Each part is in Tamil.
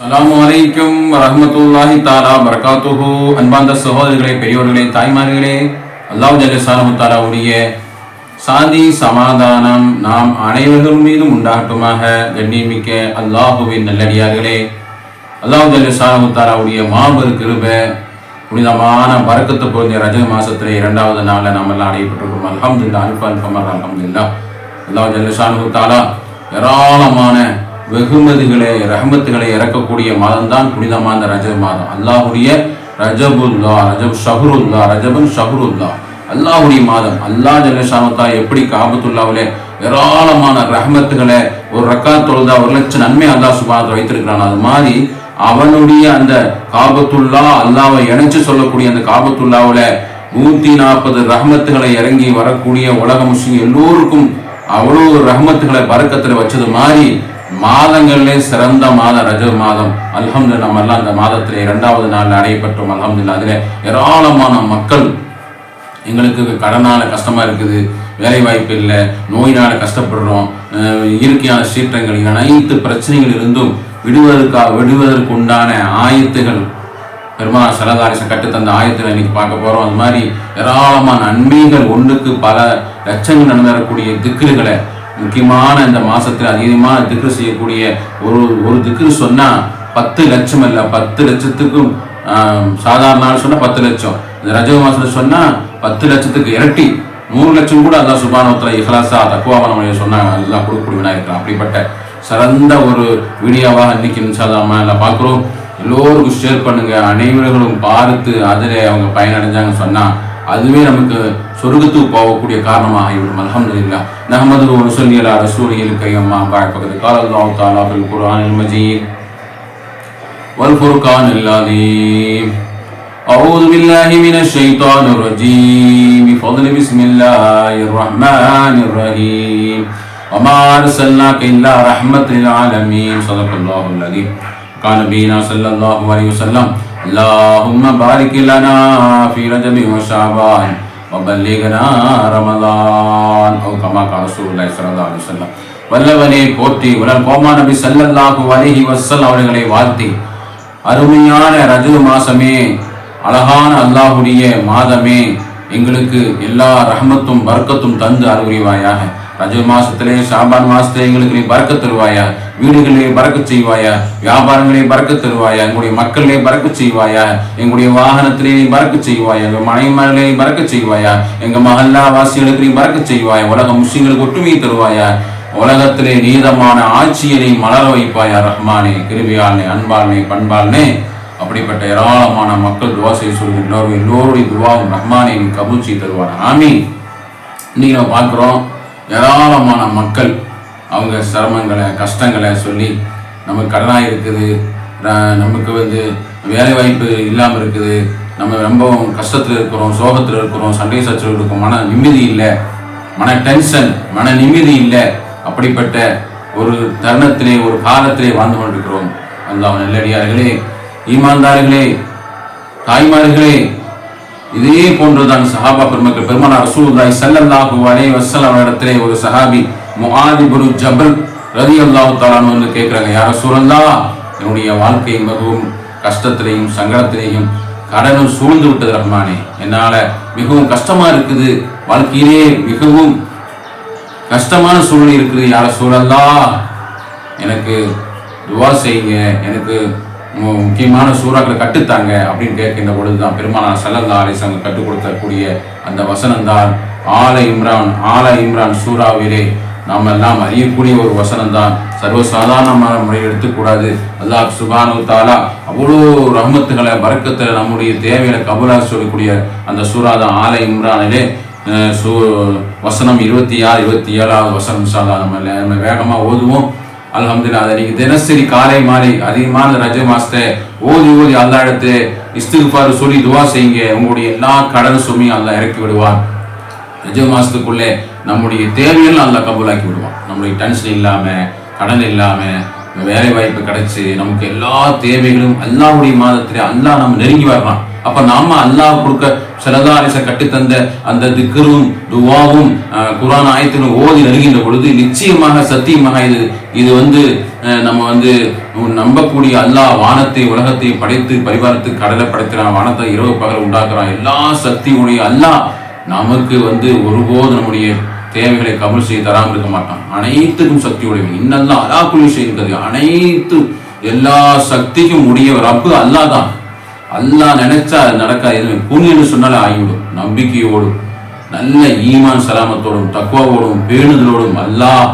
அஸ்ஸலாமு அலைக்கும் வரஹ்மத்துல்லாஹி தஆலா பரகாத்துஹு. அன்பார்ந்த சகோதரர்களே, பெரியோர்களே, தாய்மார்களே, அல்லாஹ் ஜல்ல ஷானஹு தஆலாவுடைய சாந்தி சமாதானம் நாம் அனைவர்கள் மீதும் உண்டாகட்டுமாக. கண்ணியமிக்க அல்லாஹுவின் நல்லடியார்களே, அல்லாஹ் ஜல்ல ஷானஹு தஆலாவுடைய மாபெரும் கிருபை புனிதமான பரக்கத்து பொருந்திய ரஜப் மாசத்திலே 2வது நாளில் நாம் எல்லாம் அடையப்பட்டிருக்கிறோம். அல்ஹம்துலில்லாஹ், அல்ஹம்துலில்லாஹ். அல்லாஹ் ஜல்ல ஷானஹு தஆலா ஏராளமான வெகுமதிகளை ரஹமத்துகளை இறக்கக்கூடிய மாதம் தான் புனிதமான ரஜப் மாதம். அல்லாஹுடைய ரஜபுல்லா, ரஜப் ஷஹ்ருல்லா, ரஜபன் ஷஹ்ருல்லா, அல்லாஹுடைய மாதம். அல்லாஹ் ஜல்ல ஷானஹு தஆலா எப்படி காபத்துல்லாவிலே ஏராளமான ரஹமத்துகளை ஒரு ரக்காத் தொழுதா 1,00,000 நன்மை அல்லாஹ் சுப்ஹானஹு வைத்திருக்கிறான். அது மாதிரி அவனுடைய அந்த காபத்துல்லா, அல்லாஹ்வை இணைச்சு சொல்லக்கூடிய அந்த காபத்துல்லாவில 140 ரஹமத்துகளை இறங்கி வரக்கூடிய உலக முஸ்லிம் எல்லோருக்கும் அவ்வளவு ரஹமத்துகளை பரக்கத்துல வச்சது மாதிரி மாதங்களிலே சிறந்த மாதம் ரஜப் மாதம். அல்ஹம்துலில்லாஹ், நம்ம எல்லாம் அந்த மாதத்திலே 2வது நாள் அடையப்பட்டோம். அல்ஹம்துலில்லாஹ். அதில் ஏராளமான மக்கள் எங்களுக்கு கடனால கஷ்டமா இருக்குது, வேலை வாய்ப்பு இல்லை, நோயினால கஷ்டப்படுறோம், இயற்கையான சீற்றங்கள், அனைத்து பிரச்சனைகள் இருந்தும் விடுவதற்கு உண்டான ஆயத்துகள் பெருமாள் ஸல்லல்லாஹு அலைஹி வஸல்லம் கட்டுத்தந்த ஆயத்துகளை இன்னைக்கு பார்க்க போறோம். அது மாதிரி ஏராளமான நன்மைகள், ஒன்றுக்கு பல லட்சங்கள் நடந்தக்கூடிய திக்ருகளை முக்கியமான இந்த மாசத்துல அதிகமாக திக்ரு செய்யக்கூடிய ஒரு திக்ரு சொன்னா 10 லட்சம் இல்லை, 10 லட்சத்துக்கும் சாதாரண நாள் சொன்னா 10 லட்சம், இந்த ரஜப் மாசத்துல சொன்னா 10 லட்சத்துக்கு இரட்டி 100 லட்சம் கூட அல்லாஹ் சுப்ஹானஹு வ தஆலா இஹ்லாஸா தக்வாவா நம்ம சொன்னாங்க. எல்லாம் கொடுக்கக்கூடியவனா இருக்கிறான். அப்படிப்பட்ட சிறந்த ஒரு வீடியோவாக இன்னைக்கு இன்ஷா அல்லாஹ் எல்லாம் பார்க்குறோம். எல்லோருக்கும் ஷேர் பண்ணுங்க. அனைவர்களும் பார்த்து அதில் அவங்க பயனடைஞ்சாங்கன்னு சொன்னா அதுவே நமக்கு சொர்க்கத்துக்கு போகக்கூடிய காரணமாக ஆகிவிடும். அல்ஹம்துலில்லாஹ். நஹ்மதுஹு வ நுஸல்லி அலா ரசூலிஹில் கரீம். பஅத் ஃபகத் கால அல்லாஹு தஆலா ஃபில் குர்ஆனில் மஜீத் வல் ஃபுர்கானில் அஸீம். அஊது பில்லாஹி மினஷ் ஷைத்தானிர் ரஜீம். பிஃضل பிஸ்மில்லாஹிர் ரஹ்மானிர் ரஹீம். வமா அர்ஸல்னாக இல்லா ரஹ்மத்தல் லில் ஆலமீன். ஸதகல்லாஹுல் அஸீம். கான நபியினா ஸல்லல்லாஹு அலைஹி வஸல்லம் اللهم بارك لنا في رجب وشعبان وبلغنا رمضان او كما قال رسول الله صلى الله عليه وسلم. வல்லவனே போற்றி உலக கோமா நபி ஸல்லல்லாஹு அலைஹி வஸல்லம் அவர்களை வாழ்த்தி, அருமையான ரஜப் மாசமே, அழகான அல்லாஹ்வுடைய மாதமே, எங்களுக்கு எல்லா ரஹமத்தும் பரக்கத்தும் தந்து அருள்வாயாக. ரஜப் மாசத்திலே ஷாபான் மாசத்திலே எங்களுக்கு நீ பரக்கத் தருவாயா, வீடுகளிலே பரக்கத் செய்வாயா, வியாபாரங்களே பரக்கத் தருவாயா, எங்களுடைய மக்களிலே பரக்கத் செய்வாயா, எங்களுடைய வாகனத்திலே நீ பரக்கத் செய்வாயா, எங்க மனைமகளே பரக்கத் செய்வாயா, எங்க மஹல்லா வாசிகளுக்கு நீ பரக்கத் செய்வாயா, உலக முஸ்லிம்களுக்கு ஒற்றுமையை தருவாயா, உலகத்திலே நீதமான ஆட்சியை நீ மலர வைப்பாயா. ரஹ்மானே, கிருபையாளனே, அன்பாளனே, பண்பாளனே. அப்படிப்பட்ட ஏராளமான மக்கள் துவா செய்ய சொல்கிற எல்லோருடைய துவாவும் ரஹ்மானே நீ கபூல் செய்து தருவானா. ஆமீன். இன்னைக்கு நம்ம பார்க்குறோம், ஏராளமான மக்கள் அவங்க சிரமங்களை கஷ்டங்களை சொல்லி நமக்கு கடனாக இருக்குது, நமக்கு வேலை வாய்ப்பு இல்லாமல் இருக்குது, நம்ம ரொம்ப கஷ்டத்தில் இருக்கிறோம், சோகத்தில் இருக்கிறோம், சண்டை சச்சரவு இருக்கும், மன நிம்மதி இல்லை, மன டென்ஷன், மன நிம்மதி இல்லை. அப்படிப்பட்ட ஒரு தருணத்திலே ஒரு காலத்திலே வாழ்ந்து கொண்டிருக்கிறோம். அல்லாஹ் நல்லடியார்களே, ஈமான்தார்களே, தாய்மார்களே, இதே போன்றுதான் சஹாபா பெருமக்கள் பெருமானார் ரசூலுல்லாஹி ஸல்லல்லாஹு அலைஹி வஸல்லம் இடத்திலே ஒரு சஹாபி முஆத் இப்னு ஜபல் ரலியல்லாஹு தஆலா அன்ஹு கேட்கிறாங்க, யா ரசூலல்லாஹ், என்னுடைய வாழ்க்கை மிகவும் கஷ்டத்திலேயும் சங்கடத்திலேயும் கடனும் சூழ்ந்து விட்டது ரஹ்மானே, என்னால மிகவும் கஷ்டமா இருக்குது, வாழ்க்கையிலே மிகவும் கஷ்டமான சூழ்நிலை இருக்குது, யா ரசூலல்லாஹ், எனக்கு துஆ செய்யுங்க, எனக்கு முக்கியமான சூறாக்களை கட்டுத்தாங்க அப்படின்னு கேட்கின்ற பொழுதுதான் பெருமானார் ஸல்லல்லாஹு அலைஹி வஸல்லம் கற்றுக் கொடுக்கக்கூடிய அந்த வசனம்தான் ஆல இம்ரான் சூறாவிலே நாம் எல்லாம் அறியக்கூடிய ஒரு வசனம்தான். சர்வசாதாரணமான முறையில் எடுத்துக்கூடாது. அல்லாஹ் சுப்ஹானஹு வ தஆலா அவ்வளோ ரஹ்மத்துகளை பரக்கத்தில் நம்முடைய தேவைகளை கபூலாக சொல்லக்கூடிய அந்த சூறா தான் ஆல இம்ரானிலே வசனம் 26, 27வது வசனம். இன்ஷா அல்லாஹ் நம்ம வேகமாக ஓதுவோம். அல்ஹம்துலில்லாஹ். அதை நீங்க தினசரி காலை மாலை அதிகமான ரஜப் மாசத்தை ஓதி அல்லாஹ் இடத்து இஸ்திக்ஃபார் சொல்லி துவா செய்யுங்க. உங்களுடைய எல்லா கடன் சுமையும் அல்லாஹ் இறக்கி விடுவான். ரஜப் மாசத்துக்குள்ளே நம்முடைய தேவைகள் அல்லாஹ் கபூலாக்கி விடுவான். நம்முடைய டென்ஷன் இல்லாம, கடன் இல்லாம, வேலை வாய்ப்பு கிடைச்சு நமக்கு எல்லா தேவைகளும் அல்லாஹ்வுடைய மாதத்திலே அல்லாஹ் நம்ம நெருங்கி வரலாம். அப்ப நாம அல்லாஹ் கொடுக்க ஸல்லல்லாஹு அலைஹி வஸல்லம் கட்டுத்தந்த அந்த திக்ரும் துவாவும் குர்ஆன் ஆயத்துகளும் ஓதி நெருங்கின்ற பொழுது நிச்சயமாக சத்தியமாக இது நம்ம வந்து நம்பக்கூடிய அல்லாஹ் வானத்தை உலகத்தை படைத்து பரிவாரத்து கடலை படைக்கிறான், வானத்தை இரவு பகல் உண்டாக்குறான், எல்லா சக்தியுடைய அல்லாஹ் நமக்கு வந்து ஒருபோது நம்முடைய தேவைகளை கபூல் செய்ய தராமல் இருக்க மாட்டான். அனைத்துக்கும் சக்தி உடையவன். இன்னெல்லாம் அல்லா குலி செய்கிறது அனைத்து எல்லா சக்திக்கும் உடையவர் ரப்பு அல்லாஹ் தான். அல்லாஹ் நினைச்சா அது நடக்காது. புண்ணியன்னு சொன்னாலே ஆகிவிடும். நம்பிக்கையோடும் நல்ல ஈமான் சலாமத்தோடும் தக்குவாவோடும் பேணுதலோடும் அல்லாஹ்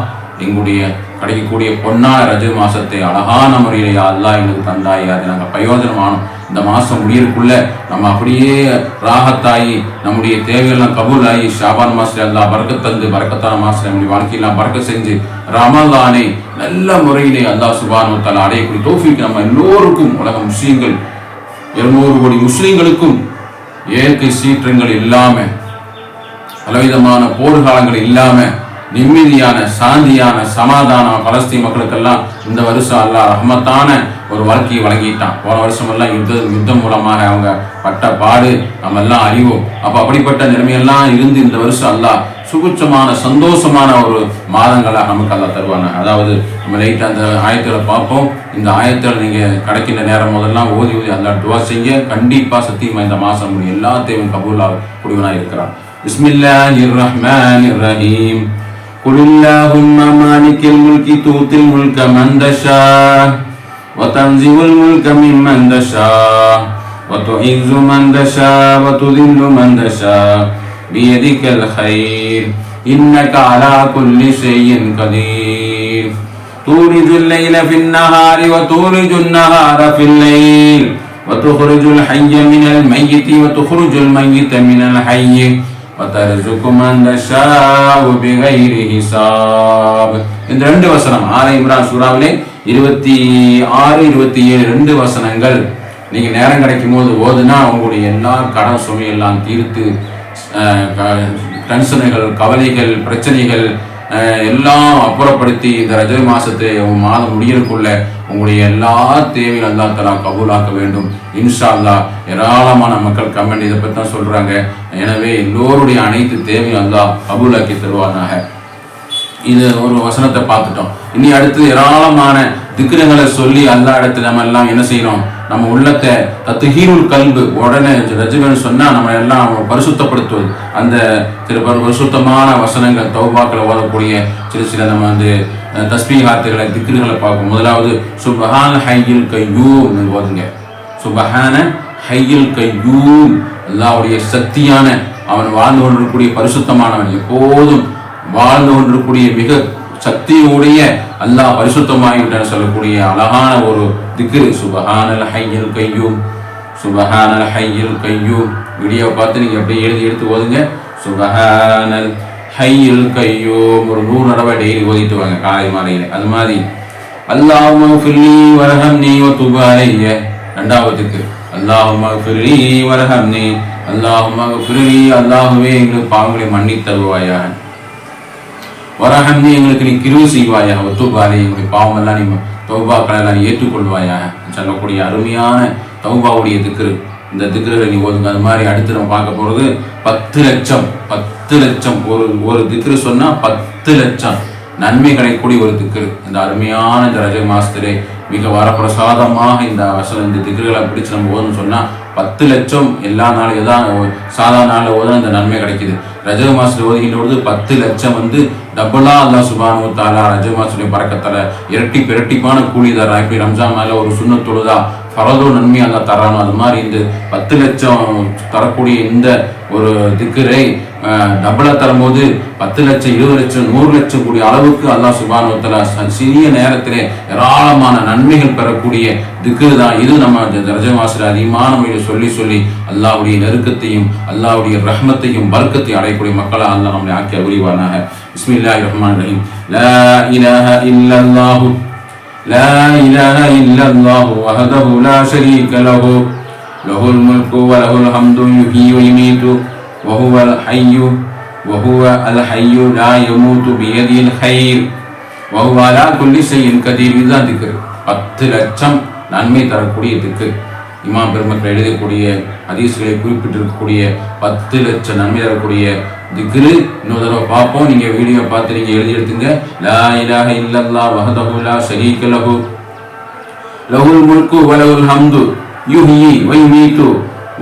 எங்களுடைய கிடைக்கக்கூடிய பொன்னான ரஜப் மாசத்தை அழகான முறையிலே அல்லாஹ் எங்களுக்கு தந்தாய். அது நாங்கள் பிரயோஜனமானோம். இந்த மாதம் முடியறதுக்குள்ள நம்ம அப்படியே ராகத்தாகி நம்முடைய தேவையெல்லாம் கபூல் ஆகி ஷாபான் மாசத்துல அல்லாஹ் பறக்கத் தந்து பறக்கத்தான மாசத்துல நம்முடைய வாழ்க்கையெல்லாம் பறக்க செஞ்சு ரமலானை நல்ல முறையிலே அல்லாஹ் சுப்ஹானஹு வ தஆலா அடையக்கூடிய தௌஃபீக் நம்ம எல்லோருக்கும், உலக முஸ்லீம்கள் 200 கோடி முஸ்லீம்களுக்கும் இயற்கை சீற்றங்கள் இல்லாம, பலவிதமான போர்க்காலங்கள் இல்லாம நிம்மதியான சாந்தியான சமாதானம் பலஸ்தீன் மக்களுக்கெல்லாம் இந்த வருஷம் அல்லாஹ் ரஹ்மத்தான ஒரு வாழ்க்கையை வழங்கிட்டான். போன வருஷம் எல்லாம் யுத்தம் மூலமாக அவங்க பட்ட பாடு நம்ம எல்லாம் அறிவோம். அப்போ அப்படிப்பட்ட நிலைமையெல்லாம் இருந்து இந்த வருஷம் அல்லாஹ் சுகுச்சமான சந்தோஷமான ஒரு மாதங்களாக நமக்கு அல்லாஹ் தருவாங்க. அதாவது நம்ம லைட்டாக அந்த ஆயத்துல பார்ப்போம். இந்த ஆயத்தில் நீங்கள் கிடைக்கின்ற நேரம் முதல்லாம் ஓதி அல்லாஹ் துவா செய்ய கண்டிப்பாக சத்தியமாக இந்த மாதம் முடியும் எல்லா தேவையும் கபூலாக கூடியவனாக இருக்கிறான். பிஸ்மில்லாஹிர் ரஹ்மானிர் ரஹீம். قل اللهم مالك الملك تؤتي الملك من تشاء وتنزع الملك ممن تشاء وتعز من تشاء وتذل من تشاء بيدك الخير إنك على كل شيء قدير تولج الليل في النهار وتولج النهار في الليل وتخرج الحي من الميت وتخرج الميت من الحي وترزق من تشاء بغير حساب. இந்த ரெண்டு வசனம் ஆல இம்ரான் சூராவிலே 26, 27 ரெண்டு வசனங்கள் நீங்க நேரம் கிடைக்கும் போது ஓதுனா உங்களுடைய எல்லா கடன் சுமையெல்லாம் தீர்த்து டென்ஷன்கள் கவலைகள் பிரச்சனைகள் எல்லாம் அப்புறப்படுத்தி இந்த ரஜப் மாசத்தை மாதம் முடியறதுக்குள்ள உங்களுடைய எல்லா தேவையும் அல்லாஹ் தஆலா கபூலாக்க வேண்டும் இன்ஷா அல்லாஹ். ஏராளமான மக்கள் கமெண்ட் இதை பற்றி தான் சொல்றாங்க. எனவே எல்லோருடைய அனைத்து தேவையும் அல்லாஹ் கபூலாக்கி தருவானாக. இது ஒரு வசனத்தை பார்த்துட்டோம். இனி அடுத்து ஏராளமான திக்ருகளை சொல்லி அல்லாஹ் இடத்துல நம்ம எல்லாம் என்ன செய்யணும், நம்ம உள்ளத்தை தத்ஹீருல் கல்பு உடனே ரஜப்னு சொன்னா நம்ம எல்லாம் பரிசுத்தப்படுத்துவது. அந்த சில பரிசுத்தமான வசனங்கள் தௌபாக்களை ஓதக்கூடிய சில நம்ம வந்து தஸ்பீஹாத்துகளை திக்ருகளை பார்க்கும். முதலாவது சுப்ஹான ஹய்யில் கய்யூம் ஓதுங்க. சுப்ஹான ஹய்யில் கய்யூம், அல்லாஹ்வுடைய சக்தியான அவன் வாழ்ந்து கொண்டிருக்கக்கூடிய பரிசுத்தமானவன், எப்போதும் வாழ்ந்து கொண்டிருக்கக்கூடிய மிக சக்தியுடைய அல்லாஹ் பரிசுத்தமாகிவிட்டான்னு சொல்லக்கூடிய அழகான ஒரு திக்ரு சுப்ஹானல் ஹய்யில் கய்யூம், சுப்ஹானல் ஹய்யில் கய்யூம். வீடியோவை பார்த்து நீங்கள் அப்படியே எடுத்து ஓதுங்க. சுப்ஹானல் ஹய்யில் கய்யூம் ஒரு 100 தடவை டெய்லி ஓதிட்டு வாங்க காலை மாலையில். அது மாதிரி அல்லாஹும்ம ஃபிர்லி வர்ஹம்னி வதுப் அலைய ரெண்டாவதுக்கு அல்லாஹும்ம ஃபிர்லி வர்ஹம்னி, அல்லாஹும்ம ஃபிர்லி அல்லாஹுவே எங்களுக்கு பாவங்களை மன்னித் தருவாயாக, வரஹம்னி எங்களுக்கு நீ கிருபை செய்வாயாக, வதுப் அலைய எங்களுடைய பாவமெல்லாம் நீ தௌபாக்களை எல்லாம் ஏற்றுக்கொள்வாயாக சொல்லக்கூடிய அருமையான தௌபாவுடைய திக்ரு. இந்த திக்ருகளை நீ ஓதுங்க. அது மாதிரி அடுத்து நம்ம பார்க்க போகிறது 10 லட்சம் ஒரு திக்ரு சொன்னா 10 லட்சம் நன்மை கிடைக்கக்கூடிய ஒரு திக்ரு. இந்த அருமையான இந்த ரஜப் மாசத்திலே மிக வரப்பிரசாதமாக இந்த திக்ருகளை பிடிச்சு நம்ம ஓதுன்னு சொன்னா 10 லட்சம் எல்லா நாளும் ஏதாவது சாதாரண நாளில் ஓதான் இந்த நன்மை கிடைக்குது. ரஜப் மாசத்துல ஓதுகின்ற பொழுது 10 லட்சம் வந்து டபுளா அல்லாஹ் சுப்ஹானஹு வ தஆலா ரஜப் மாசத்துடைய பரக்கத்தால இரட்டிப்பான கூலி தரா. இப்படி ரம்ஜான் மேல ஒரு சுன்னத் தொழுதா ஃபரதோ நன்மை அல்லாஹ் தரானோ, அது மாதிரி இந்த 10 லட்சம் தரக்கூடிய இந்த ஒரு திக்ரை டபுளா தரும்போது 10 லட்சம் 20 லட்சம் 100 லட்சம் கூடிய அளவுக்கு அல்லாஹ் சுப்ஹானஹு வ தஆலா சிறிய நேரத்திலே ஏராளமான நன்மைகள் பெறக்கூடிய திக்ரு தான் இது. நம்ம ரஜப் மாசத்துல அதிகமான முறையில் சொல்லி அல்லாஹ்வுடைய நெருக்கத்தையும் அல்லாஹ்வுடைய ரஹ்மத்தையும் பரக்கத்தையும் அடையக்கூடிய மக்களா அல்லாஹ் நம்மை ஆக்கி அருள்வானாக. பிஸ்மில்லாஹிர் ரஹ்மானிர் ரஹீம். லா இலாஹ இல்லல்லாஹு லா இலாஹ இல்லல்லாஹு வஹதஹு லா ஷரீக லஹு லஹுல் முல்கு வ லஹுல் ஹம்து யுஹ்யி வ யுமீது வஹுவல் ஹய்யு லா யமூது பியதில் கைர் வஹுவ அலா குல்லி ஷைஇன் கதீர். இதுதான் திக்ர். 10 லட்சம் நன்மை தரக்கூடிய திக்ர். இமாம் பெருமக்கள் எழுதக்கூடிய ஹதீஸ்களை குறிப்பிட்டிருக்கக்கூடிய 10 லட்சம் நன்மை தரக்கூடிய திக்ரு இன்னொரு தடவை பார்ப்போம். நீங்க வீடியோ பார்த்து நீங்க எழுதி எடுத்துங்க. லா இலாஹ இல்லல்லாஹ் வஹ்தஹு லா ஷரீக லஹு லஹுல் முல்கு வ லஹுல் ஹம்து யுஹ்யி வ யுமீது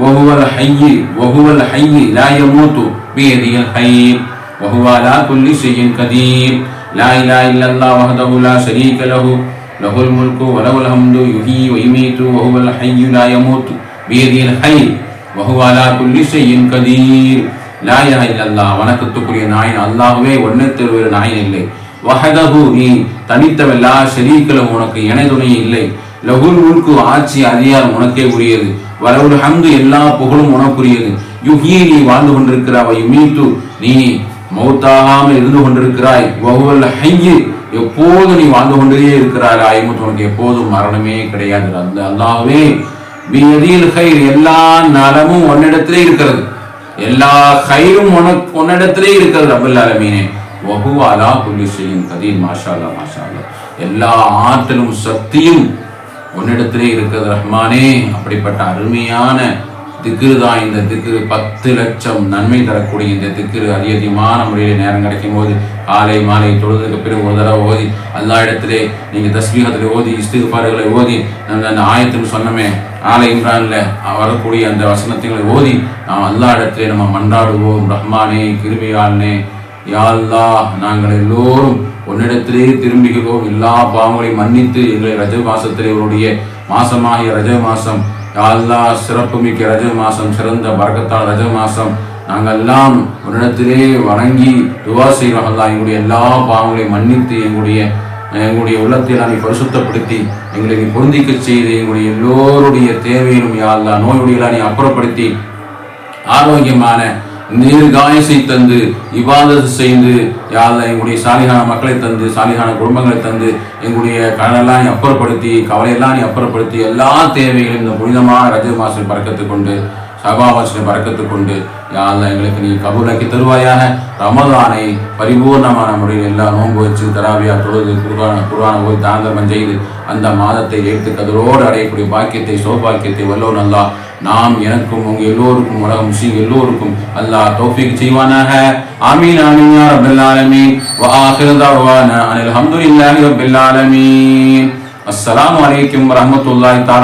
வ ஹுவல் ஹய்ய் லா யமூது பியதில் ஹைர் வ ஹுவ அலா குல்லி ஷைஇன் கதீர். லா இலாஹ இல்லல்லாஹ் வஹ்தஹு லா ஷரீக லஹு லஹுல் முல்கு வ லஹுல் ஹம்து யுஹ்யி வ யுமீது வ ஹுவல் ஹய்ய் லா யமூது பியதில் ஹைர் வ ஹுவ அலா குல்லி ஷைஇன் கதீர். லா இலாஹ இல்லல்லாஹ் வணக்கத்துக்குரிய நாயன் அல்லாஹ்வே, ஒன்னே ஒரு நாயன் இல்லை. வஹதஹு நீ தனித்தவன், லா ஷரீக லஹு உனக்கு இணை துணை இல்லை. லஹுல் முல்கு ஆட்சி அதிகாரம் உனக்கே உரியது. வலவுல் ஹம்து எல்லா புகழும் உனக்குரியது. யுஹ்யி நீ வாழ்ந்து கொண்டிருக்கிறாய். வ யுமீது நீ மௌத்தாகாமல் இருந்து கொண்டிருக்கிறாய். வஹுவல் ஹய்ய் எப்போது நீ வாழ்ந்து கொண்டே இருக்கிறாய். லா யமூத் உனக்கு எப்போதும் மரணமே கிடையாது. அந்த அல்லாஹ்வே பியதில் ஹைர் எல்லா நலமும் உன்னிடத்திலே இருக்கிறது. எல்லா ஹைரும் உன்னிடத்திலே இருக்கிறது. ரப்பல் ஆலமீனே வ ஹுவ அலா குல்லி ஷைஇன் கதீர். மாஷா அல்லாஹ் மாஷா அல்லாஹ். எல்லா ஆற்றலும் சக்தியும் உன்னிடத்திலே இருக்கிறது ரஹ்மானே. அப்படிப்பட்ட அருமையான திக்ரு தான் இந்த திக்ரு. 10 லட்சம் நன்மை தரக்கூடிய இந்த திக்ரு அதிகமான முறையில் நேரம் கிடைக்கும் போது காலை மாலை தொழுதுக்கு பிறகு ஒரு தடவை ஓதி அல்லா இடத்திலே நீங்க தஸ்பீகத்தில் ஓதி இஸ்திக்ஃபார்களை ஓதி அந்த ஆயத்துன்னு சொன்னமே ஆலை இம்ரான்ல வரக்கூடிய அந்த வசனங்களை ஓதி நாம் அல்லா இடத்திலே நம்ம மன்றாடுவோம். ரஹ்மானே, கிருபையாளனே, யா அல்லாஹ், நாங்கள் எல்லோரும் உன்னிடத்திலே திரும்புகிறோம். எல்லா பாவங்களையும் மன்னித்து எங்களை ரஜப் மாசத்திலே இவருடைய மாசமாகிய ரஜப் மாசம், யா அல்லாஹ், சிறப்புமிக்க ரஜப் மாசம், சிறந்த பரக்கத்தான ரஜப் மாசம், நாங்கள் எல்லாம் உன்னிடத்திலே வணங்கி துவா செய்கிறோம். அல்லாஹ் எங்களுடைய எல்லா பாவங்களையும் மன்னித்து எங்களுடைய உள்ளத்தை நீ பரிசுத்தப்படுத்தி எங்களை நீ பொருந்திக்க செய்து எங்களுடைய எல்லோருடைய தேவையிலும் யா அல்லாஹ் நோயுடையெல்லாம் நீ அப்புறப்படுத்தி ஆரோக்கியமான நீர்காயசை தந்து இபாதத் செய்து யா அல்லாஹ் எங்களுடைய சாலிகான மக்களை தந்து சாலிகான குடும்பங்களை தந்து எங்களுடைய கடனெல்லாம் நீ அப்புறப்படுத்தி கவலையெல்லாம் நீ அப்புறப்படுத்தி எல்லா தேவைகளையும் இந்த புனிதமான ரஜப் மாசம் பறக்கத்து கொண்டு சபாவாசனை பறக்கத்து கொண்டு யா அல்லாஹ் எங்களுக்கு நீ கபூலாக்கி தருவாயாக. ரமதானை பரிபூர்ணமான முறையில் எல்லா நோன்பு வச்சு தராவியா தொழுது குர்ஆன ஓதி தாந்தமம் செய்து அந்த மாதத்தை எடுத்து கதரோடு அடையக்கூடிய பாக்கியத்தை சௌபாக்கியத்தை வல்லோன் அல்லாஹ் நாம் எனக்கும் உங்க எல்லோருக்கும் உலகம் முஸ்லிம் எல்லோருக்கும் அல்லாஹ் தௌஃபீக் செய்வானாக. ஆமீன் ஆமீன் யா ரப்பல் ஆலமீன். வ ஆகிரு தஅவானா அனில் ஹம்துலில்லாஹி ரப்பில் ஆலமீன். அஸ்ஸலாமு அலைக்கும் வ ரஹ்மத்துல்லாஹி தஆலா.